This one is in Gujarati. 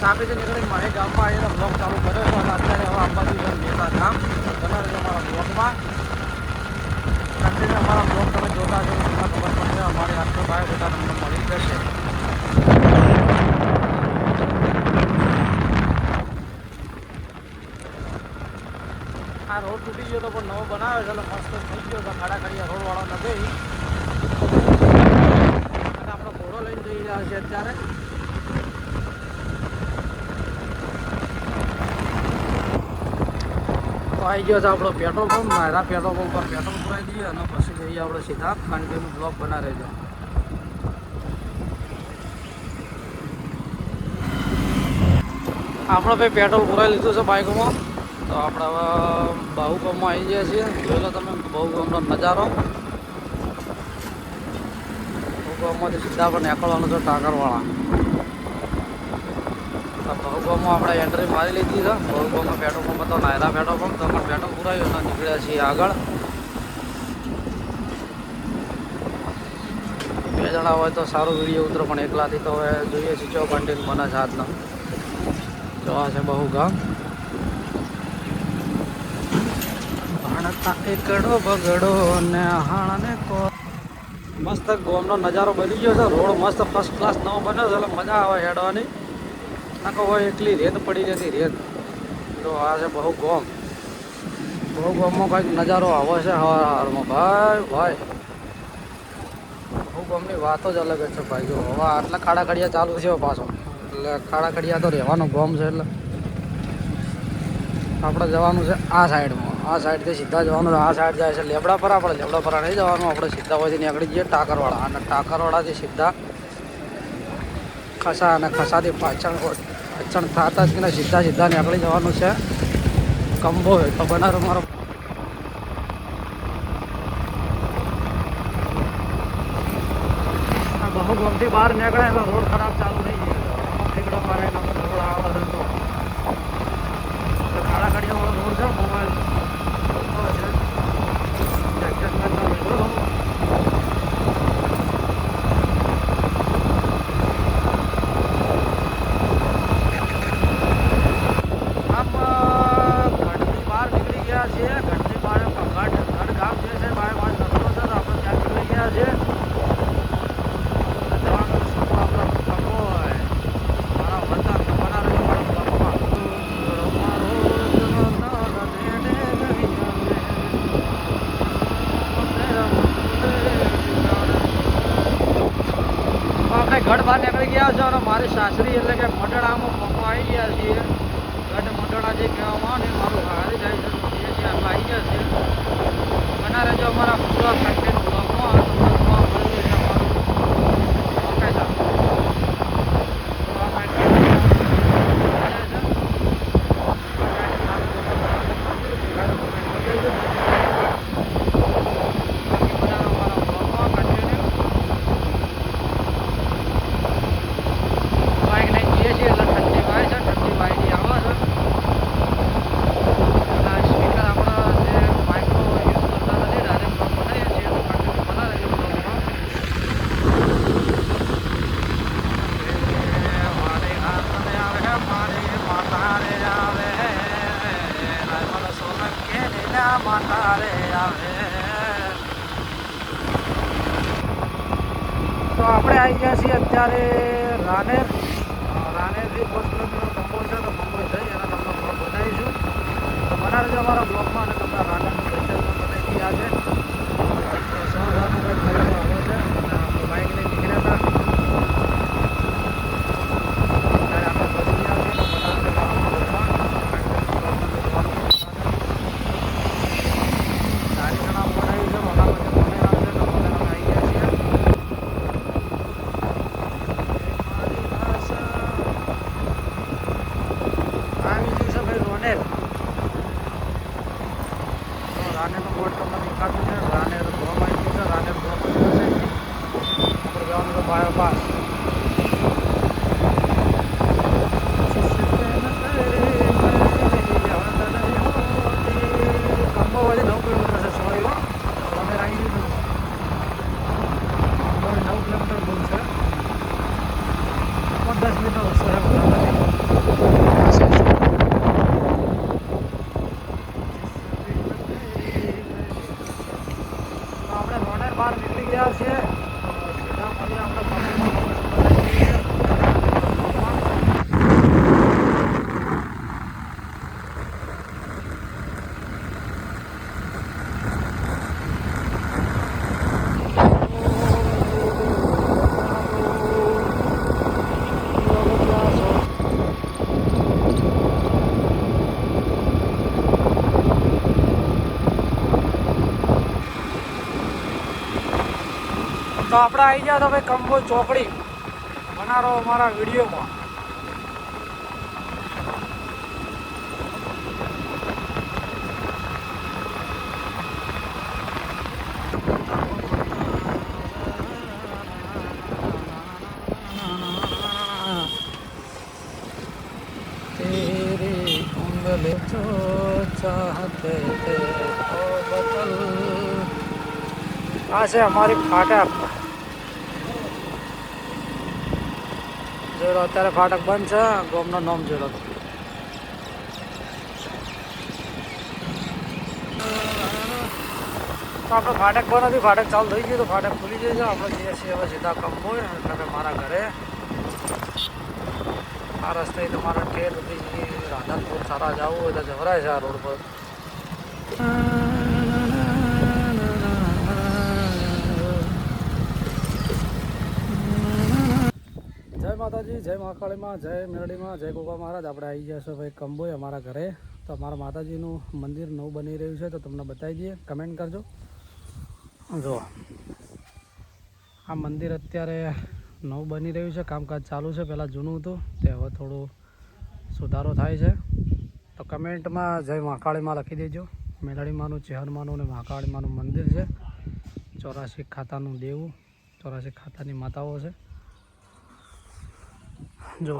સાપીથી નીકળીને મારી ગામમાં આવીને બ્લોગ ચાલુ કર્યો છે અને અત્યારે હવે અંબાજી મેળા ગામ બના રહેજો અમારા બ્લોગમાં. કન્ટિન્યુ અમારા બ્લોગ તમે જોતા છો તમને ખબર પડશે અમારી આટલો ભાઈ બધા તમને મળી જશે. આ રોડ તૂટી ગયો તો પણ નવો બનાવ્યો છે એટલે મસ્ત થઈ ગયો છે. ખાડા ખાડિયા રોડવાળો નથી અને આપણો ઘોડો લઈને જઈ રહ્યા છે અત્યારે. તો આવી ગયો છે આપણો પેટ્રોલ પંપ. મારા પેટ્રોલ પંપ પર પેટ્રોલ પુરાઈ દઈએ અને પછી જઈએ આપણે સીધા કન્ટિન્યુ બ્લોક બના રહેજો. આપણે ભાઈ પેટ્રોલ પુરાઈ લીધું છે બાઇકમાં. તો આપણે હવે બાહુગામમાં આવી ગયા છીએ. જોઈ લો તમે બાહુગામનો નજારો. બાહુગામમાંથી સીધા આપણે નીકળવાનું છે ટાકરવાળા. બાહુગામમાં આપણે એન્ટ્રી મારી લીધી છે. બાહુગામમાં પેટ્રોલ પંપ હતો નાયરા પેટ્રોલ પંપ. તો આપણે પેટ્રોલ પુરાવ્યું અને નીકળ્યા છીએ આગળ. બે જણા હોય તો સારું વિડીયો ઉતરો પણ એકલાથી તો હવે જોઈએ છીએ ચો કન્ટિન્યુ બને છે આજનો. તો આ છે બાહુગામ. એકડો બગડો ને હાણને કો મસ્ત ગોમનો નજારો બની ગયો છે. રોડ મસ્ત ફર્સ્ટ ક્લાસ નવો બન્યો છે એટલે મજા આવે હેડવાની. નાખો હોય એટલી રેત પડી રહેતી રેત. તો આ છે બાહુગામ. બાહુગામમાં કંઈક નજારો આવે છે હવારમાં ભાઈ ભાઈ. બાહુગામની વાતો જ અલગ જ છે ભાઈ. જો હવે આટલા ખાડા ખડિયા ચાલુ છે પાછો એટલે ખાડા ખડિયા તો રહેવાનું ગામ છે એટલે આપણે જવાનું છે આ સાઈડમાં. આ સાઈડથી સીધા જવાનું. આ સાઈડ જાય છે લેબડાપરા. આપણે લેબડાપરા નહીં જવાનું. આપણે સીધા હોયથી નીકળી જઈએ ટાકરવાળા. અને ટાકરવાળાથી સીધા ખસા અને ખસાથી પાછળ થતા જ ને સીધા નીકળી જવાનું છે કંબો. તો બનારો મારો બાહુગામથી બહાર નીકળે તો રોડ ખરાબ ચાલુ થઈ ગયો. મારે રોડ આવે તો ખાડા ખડિયાવાળો રોડ છે. મોબાઈલ ગઢ બહાર નીકળી ગયા છે અને મારી સાસરી એટલે કે મંડળામાં પપ્પા આવી ગયા છીએ. ગઢ મંડળા જે કહેવામાં ને મારું હારી જાય છે આવી ગયા છે. બના રહેજો અમારા પૂરા કન્ટેન્ટ બ્લોગમાં. તો આપણે આવી ગયા છીએ અત્યારે રાનેરથી 5 કિલોમીટર કંબોળ છે. તો કંબોળ જઈ અને તમને બ્લોગ બનાવીશું. તો બનાવજો અમારા બ્લોગમાં અને તમને રાનેરનું દર્શન પણ બનાવી ગયા છે. સવારનું કંઈક ફરવા આવે છે અને આપણે બાઇક લઈને નીકળ્યા હતા. અત્યારે આપણે પહોંચી ગયા છીએ. તો આપણે આવી ગયા તો ભાઈ કંબોઈ ચોકડી બના રહો અમારા વિડીયોમાં. तेरी उंगली जो चाहते थे वो बदल. આ છે અમારી ફાટક. જોડો અત્યારે ફાટક બંધ છે. ગામનું નામ જોડો. તો આપણે ફાટક બંધ હતી, ફાટક ચાલુ થઈ ગયું તો ફાટક ખુલી જાય છે. આપણે જઈએ છીએ હવે સીધા કંબોઈ, એટલે કે મારા ઘરે. આ રસ્તે તમારા ઠેર સુધી રાધનપુર સારા જવું હોય તો જવરાય છે આ રોડ પર. જય માતાજી, જય મહાકાળીમાં, જય મેરડીમાં, જય ગોપા મહારાજ. આપણે આવી ગયા છો ભાઈ કંબોઈ અમારા ઘરે. તો અમારા માતાજીનું મંદિર નવું બની રહ્યું છે તો તમને બતાવી દઈએ. કમેન્ટ કરજો. જો આ મંદિર અત્યારે નવું બની રહ્યું છે, કામકાજ ચાલુ છે. પહેલાં જૂનું હતું તે હવે થોડું સુધારો થાય છે. તો કમેન્ટમાં જય મહાકાળીમાં લખી દેજો. મેલડીમાનું, ચેહરમાનું અને મહાકાળીમાનું મંદિર છે. 84 ખાતાનું દેવું, 84 ખાતાની માતાઓ છે. જો